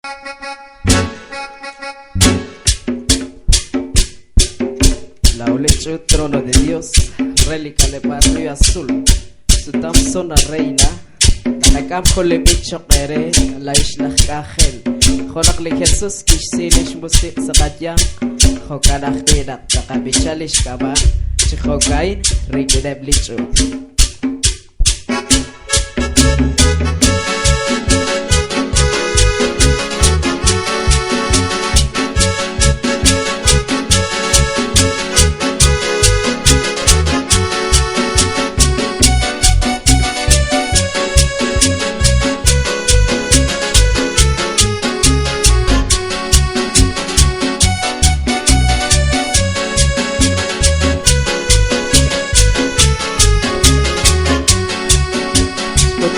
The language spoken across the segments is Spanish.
La olecho trono de Dios, relica le barrio azul, su tamsona reina, la campo le bicho quere, la isla cajel, jonak le Jesús kishilish musik sakatya, jokanach binak takabishalish kaba, chihokain rigideb licho.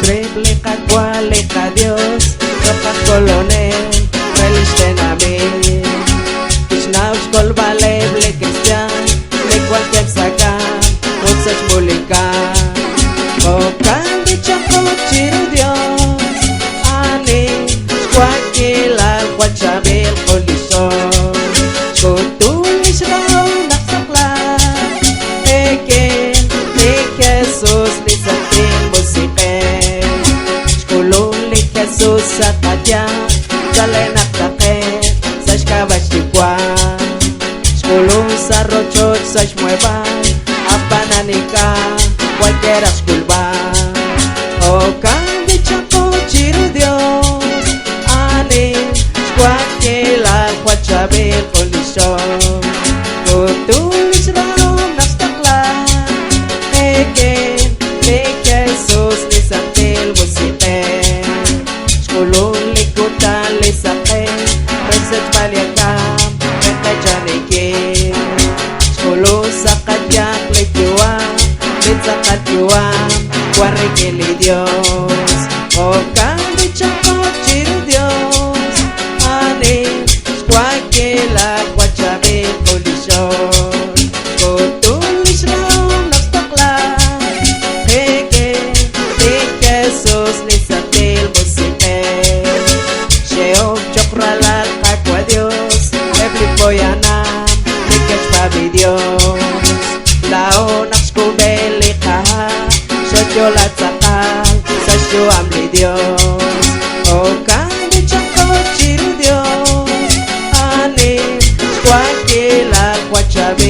Triple cuale ca Dios, ropa colonel, relisten a mí. Ishnaus col valeble cristian, de cualquier saca, usas múlica. Ocan de chapo chiru Dios, ani, squaquila, guachabil, colison. Kutulis rao, naksakla, eke, Jesús, lisatin, musike. Jesús sakatya, jalenak take, sash kabash tikwa. Shkulun sa rochot sash mueva, apananika, cualquiera shkulba. Okan de chapo chiru Dios, ani, shkuakila, huachabil, kolishon. Kutulis raom nakstakla, eke, Jesús nisantil musite. Kulun likutan lisake, reset baliakam, ekajaniki. Kulun sakadyak likiwam, litsakatiwam, warikili Dios. Okan dichako chiru Dios, ani, squakila, guachabil, kolishon. Kutulis raom nakstakla, eke, Jesús nisantil musike. Chokralal kakwa Dios, eblipoyanam, likach pabi Dios. Laonak skubeli kaha, sotyolat sakal, sasyo amli Dios. Okan de chako chiru Dios, ani, squakila, guachabi.